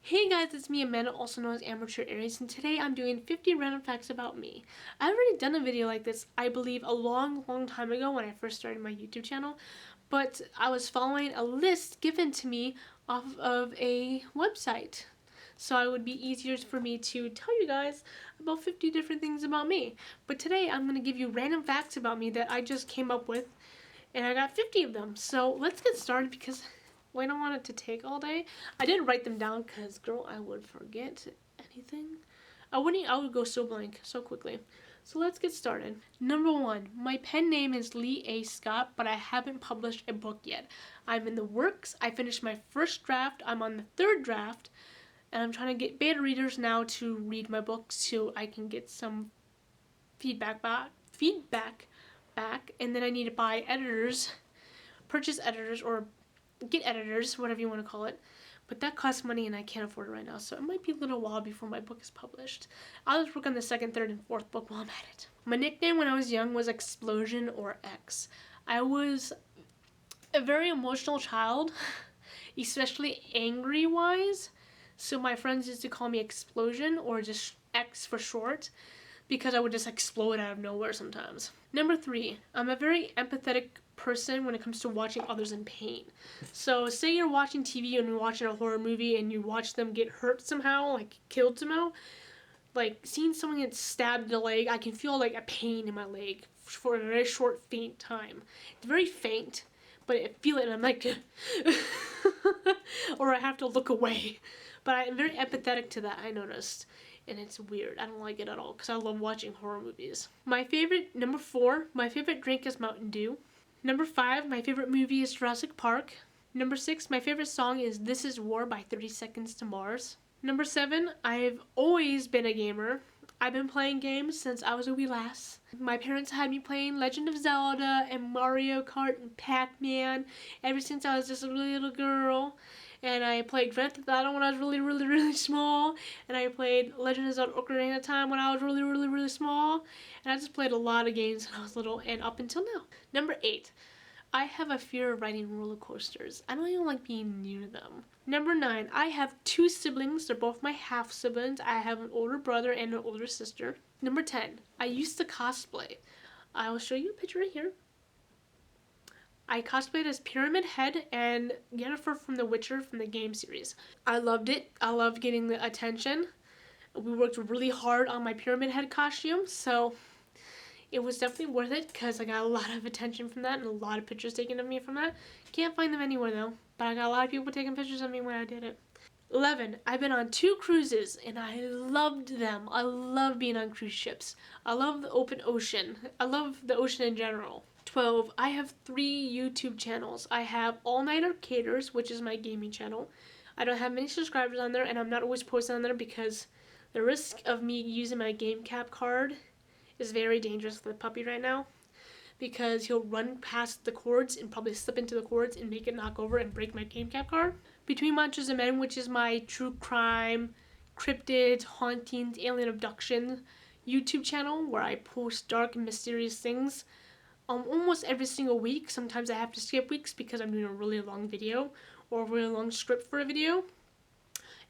Hey guys, it's me Amanda, also known as Amateur Aries, and today I'm doing 50 random facts about me. I've already done a video like this, I believe, a long time ago when I first started my YouTube channel, but I was following a list given to me off of a website. So it would be easier for me to tell you guys about 50 different things about me. But today I'm going to give you random facts about me that I just came up with, and I got 50 of them. So let's get started because I don't want it to take all day. I did write them down because, girl, I would forget anything. I would go so blank so quickly. So let's get started. Number 1, my pen name is Lee A. Scott, but I haven't published a book yet. I'm in the works. I finished my first draft. I'm on the third draft, and I'm trying to get beta readers now to read my book so I can get some feedback back, and then I need to buy editors, purchase editors, or get editors, whatever you want to call it, but that costs money and I can't afford it right now, so it might be a little while before my book is published. I'll just work on the second, third, and fourth book while I'm at it. My nickname when I was young was Explosion or X. I was a very emotional child, especially angry-wise, so my friends used to call me Explosion, or just X for short, because I would just explode out of nowhere sometimes. Number 3, I'm a very empathetic person when it comes to watching others in pain. So say you're watching TV and you're watching a horror movie and you watch them get hurt somehow, like killed somehow, like seeing someone get stabbed in the leg, I can feel like a pain in my leg for a very short, faint time. It's very faint, but I feel it and I'm like, or I have to look away. But I'm very empathetic to that, I noticed. And it's weird. I don't like it at all because I love watching horror movies. Number 4, my favorite drink is Mountain Dew. Number 5, my favorite movie is Jurassic Park. Number 6, my favorite song is This Is War by 30 Seconds to Mars. Number 7, I've always been a gamer. I've been playing games since I was a wee lass. My parents had me playing Legend of Zelda and Mario Kart and Pac-Man ever since I was just a little girl. And I played Grand Theft Auto when I was really small. And I played Legend of Zelda Ocarina of Time when I was really small. And I just played a lot of games when I was little and up until now. Number 8. I have a fear of riding roller coasters. I don't even like being near them. Number 9. I have 2 siblings. They're both my half siblings. I have an older brother and an older sister. Number 10. I used to cosplay. I will show you a picture right here. I cosplayed as Pyramid Head and Yennefer from The Witcher from the game series. I loved it. I loved getting the attention. We worked really hard on my Pyramid Head costume, so it was definitely worth it because I got a lot of attention from that and a lot of pictures taken of me from that. Can't find them anywhere though, but I got a lot of people taking pictures of me when I did it. 11. I've been on 2 cruises and I loved them. I love being on cruise ships. I love the open ocean. I love the ocean in general. 12. I have 3 YouTube channels. I have All Night Arcaders, which is my gaming channel. I don't have many subscribers on there and I'm not always posting on there because the risk of me using my game cap card is very dangerous for the puppy right now, because he'll run past the cords and probably slip into the cords and make it knock over and break my game cap card. Between Monsters and Men, which is my true crime, cryptids, hauntings, alien abduction YouTube channel where I post dark and mysterious things almost every single week. Sometimes I have to skip weeks because I'm doing a really long video or a really long script for a video.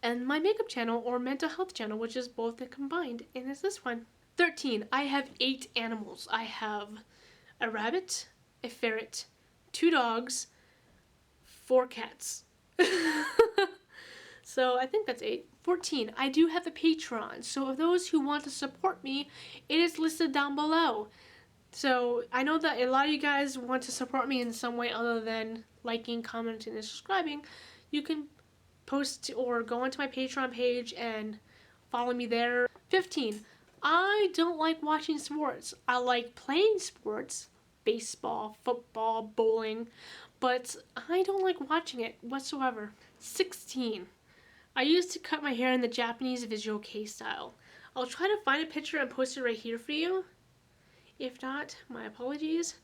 And my makeup channel or mental health channel, which is both combined, and it's this one. 13. I have 8 animals. I have a rabbit, a ferret, 2 dogs, 4 cats. So I think that's 8. 14. I do have a Patreon. So of those who want to support me, it is listed down below. So I know that a lot of you guys want to support me in some way other than liking, commenting, and subscribing. You can post or go onto my Patreon page and follow me there. 15. I don't like watching sports. I like playing sports, baseball, football, bowling, but I don't like watching it whatsoever. 16. I used to cut my hair in the Japanese visual K style. I'll try to find a picture and post it right here for you. If not, my apologies.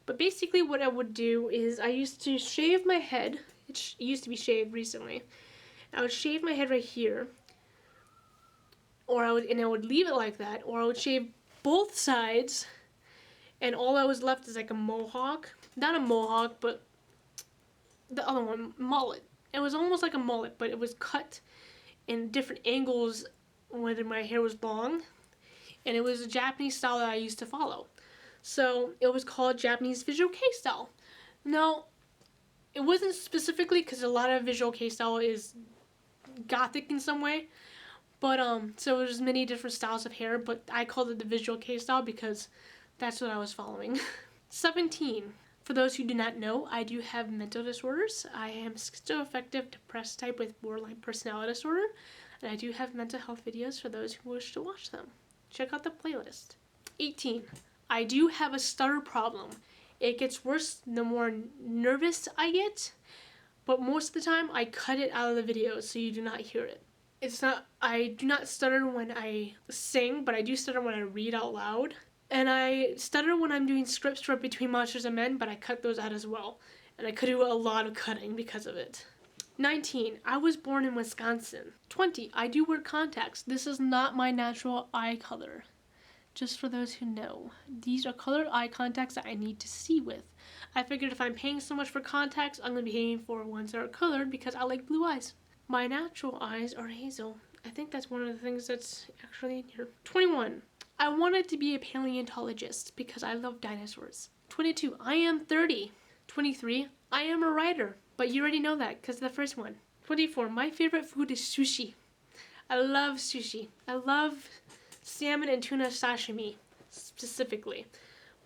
But basically what I would do is I used to shave my head. It used to be shaved recently. I would shave my head right here. Or I would leave it like that, or I would shave both sides, and all that was left is like a mohawk. Not a mohawk, but the other one, mullet. It was almost like a mullet, but it was cut in different angles when my hair was long, and it was a Japanese style that I used to follow. So it was called Japanese visual kei style. Now, it wasn't specifically because a lot of visual kei style is gothic in some way, but so there's many different styles of hair, but I called it the visual kei style because that's what I was following. 17. For those who do not know, I do have mental disorders. I am schizoaffective depressed type with borderline personality disorder, and I do have mental health videos for those who wish to watch them. Check out the playlist. 18. I do have a stutter problem. It gets worse the more nervous I get, but most of the time I cut it out of the video so you do not hear it. I do not stutter when I sing, but I do stutter when I read out loud. And I stutter when I'm doing scripts for Between Monsters and Men, but I cut those out as well. And I could do a lot of cutting because of it. 19. I was born in Wisconsin. 20. I do wear contacts. This is not my natural eye color. Just for those who know. These are colored eye contacts that I need to see with. I figured if I'm paying so much for contacts, I'm going to be paying for ones that are colored because I like blue eyes. My natural eyes are hazel. I think that's one of the things that's actually in here. 21. I wanted to be a paleontologist because I love dinosaurs. 22. I am 30. 23. I am a writer. But you already know that because the first one. 24. My favorite food is sushi. I love sushi. I love salmon and tuna sashimi specifically.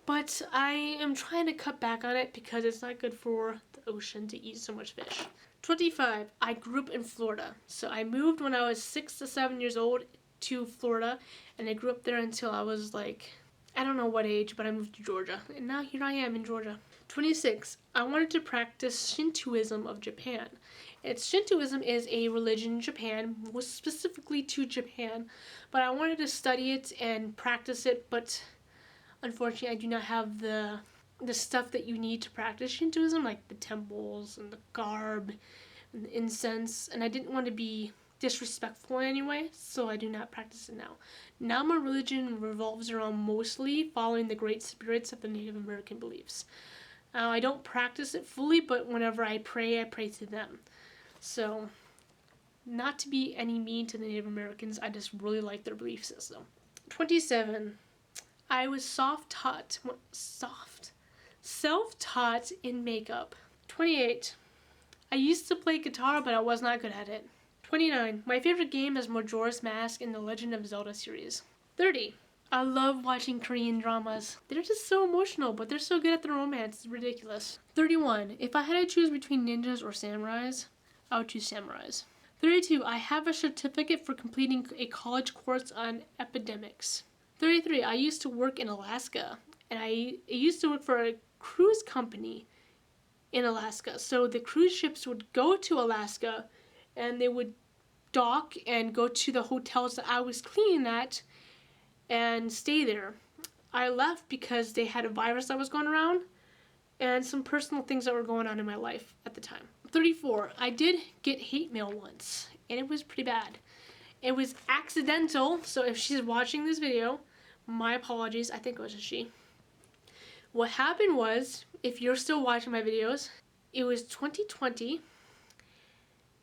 But I am trying to cut back on it because it's not good for the ocean to eat so much fish. 25. I grew up in Florida. So I moved when I was 6 to 7 years old to Florida, and I grew up there until I was like, I don't know what age, but I moved to Georgia. And now here I am in Georgia. 26. I wanted to practice Shintoism of Japan. Shintoism is a religion in Japan, most specifically to Japan, but I wanted to study it and practice it, but unfortunately I do not have the stuff that you need to practice Shintoism, like the temples and the garb and the incense, and I didn't want to be disrespectful in any way, so I do not practice it now. Now my religion revolves around mostly following the great spirits of the Native American beliefs. I don't practice it fully, but whenever I pray to them. So, not to be any mean to the Native Americans, I just really like their belief system. 27. I was self-taught in makeup. 28. I used to play guitar, but I was not good at it. 29. My favorite game is Majora's Mask in the Legend of Zelda series. 30. I love watching Korean dramas. They're just so emotional, but they're so good at the romance. It's ridiculous. 31. If I had to choose between ninjas or samurais, I would choose samurais. 32. I have a certificate for completing a college course on epidemics. 33. I used to work in Alaska, and I used to work for a cruise company in Alaska. So the cruise ships would go to Alaska, and they would dock and go to the hotels that I was cleaning at and stay there. I left because they had a virus that was going around and some personal things that were going on in my life at the time. 34. I did get hate mail once, and it was pretty bad. It was accidental, so if she's watching this video, my apologies. I think it was a she. What happened was, if you're still watching my videos, it was 2020,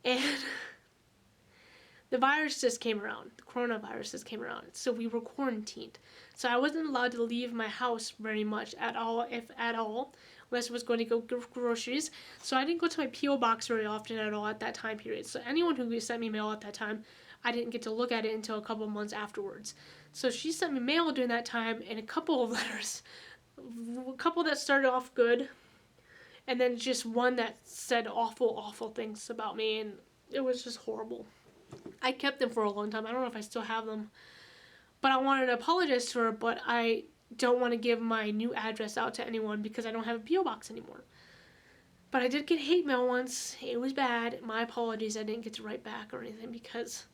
and the virus just came around. The coronavirus just came around. So we were quarantined. So I wasn't allowed to leave my house very much at all, if at all, unless I was going to go get groceries. So I didn't go to my P.O. box very often at all at that time period. So anyone who sent me mail at that time, I didn't get to look at it until a couple of months afterwards. So she sent me mail during that time and a couple of letters. A couple that started off good, and then just one that said awful things about me, and it was just horrible. I kept them for a long time. I don't know if I still have them. But I wanted to apologize to her, but I don't want to give my new address out to anyone because I don't have a P.O. box anymore. But I did get hate mail once. It was bad. My apologies. I didn't get to write back or anything because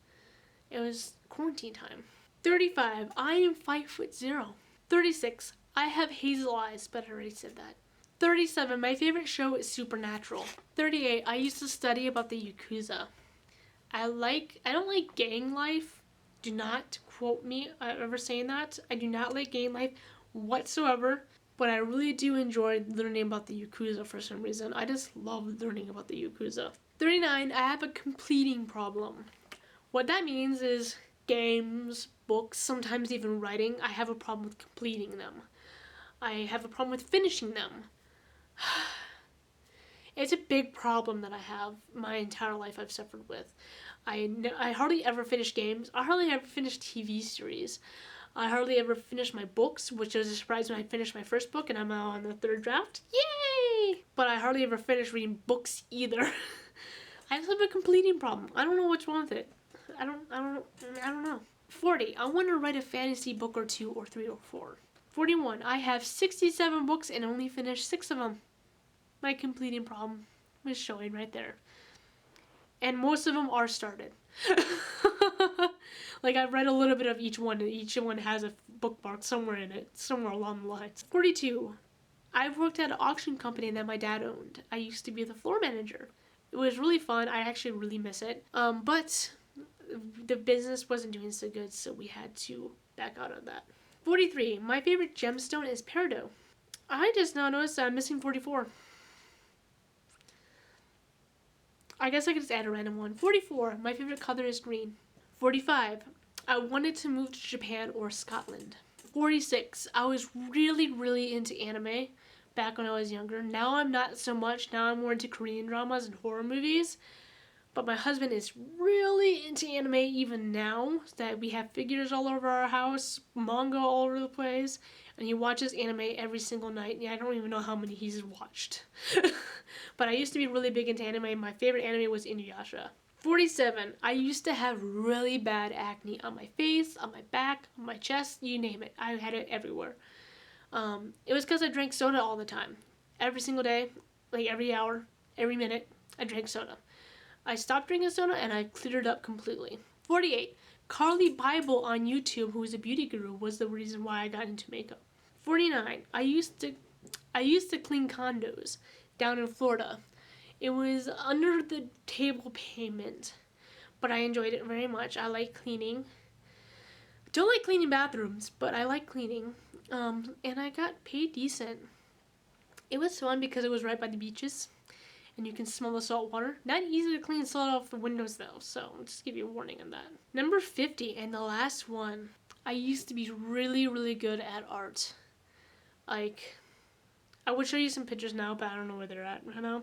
it was quarantine time. 35. I am 5'0". 36. I have hazel eyes, but I already said that. 37. My favorite show is Supernatural. 38. I used to study about the Yakuza. I don't like gang life. Do not quote me ever saying that. I do not like gang life whatsoever, but I really do enjoy learning about the Yakuza for some reason. I just love learning about the Yakuza. 39, I have a completing problem. What that means is games, books, sometimes even writing, I have a problem with completing them. I have a problem with finishing them. It's a big problem that I have my entire life I've suffered with. I hardly ever finish games. I hardly ever finish TV series. I hardly ever finish my books, which was a surprise when I finished my first book and I'm now on the 3rd draft. Yay! But I hardly ever finish reading books either. I just have a completing problem. I don't know what's wrong with it. I don't know. 40. I want to write a fantasy book or 2 or 3 or 4. 41. I have 67 books and only finished 6 of them. My completing problem was showing right there. And most of them are started. Like, I've read a little bit of each one, and each one has a bookmark somewhere in it, somewhere along the lines. 42. I've worked at an auction company that my dad owned. I used to be the floor manager. It was really fun. I actually really miss it. But the business wasn't doing so good, so we had to back out of that. 43. My favorite gemstone is peridot. I just now noticed that I'm missing 44. I guess I could just add a random one. 44. My favorite color is green. 45. I wanted to move to Japan or Scotland. 46. I was really into anime back when I was younger. Now I'm not so much. Now I'm more into Korean dramas and horror movies. But my husband is really into anime even now, that we have figures all over our house, manga all over the place, and he watches anime every single night. Yeah, I don't even know how many he's watched. But I used to be really big into anime. My favorite anime was Inuyasha. 47. I used to have really bad acne on my face, on my back, on my chest, you name it. I had it everywhere. It was because I drank soda all the time. Every single day, like every hour, every minute, I drank soda. I stopped drinking soda and I cleared it up completely. 48. Carly Bible on YouTube, who is a beauty guru, was the reason why I got into makeup. 49. I used to clean condos down in Florida. It was under the table payment, but I enjoyed it very much. I like cleaning. Don't like cleaning bathrooms, but I like cleaning. And I got paid decent. It was fun because it was right by the beaches. And you can smell the salt water. Not easy to clean salt off the windows though, so I'll just give you a warning on that. Number 50, and the last one. I used to be really good at art. Like, I would show you some pictures now, but I don't know where they're at right now.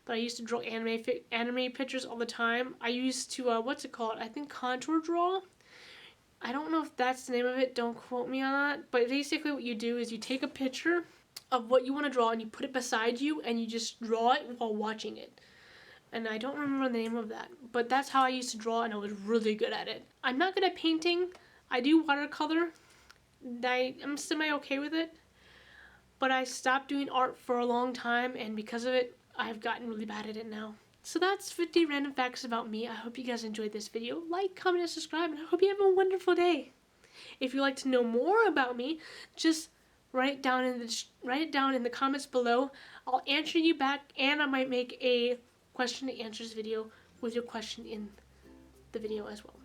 But I used to draw anime pictures all the time. I used to, what's it called? I think contour draw? I don't know if that's the name of it, don't quote me on that. But basically what you do is you take a picture of what you want to draw and you put it beside you and you just draw it while watching it. And I don't remember the name of that, but that's how I used to draw and I was really good at it. I'm not good at painting. I do watercolor. I'm semi-okay with it, but I stopped doing art for a long time and because of it, I've gotten really bad at it now. So that's 50 random facts about me. I hope you guys enjoyed this video. Like, comment, and subscribe, and I hope you have a wonderful day. If you'd like to know more about me, just write it down in the comments below. I'll answer you back, and I might make a question and answers video with your question in the video as well.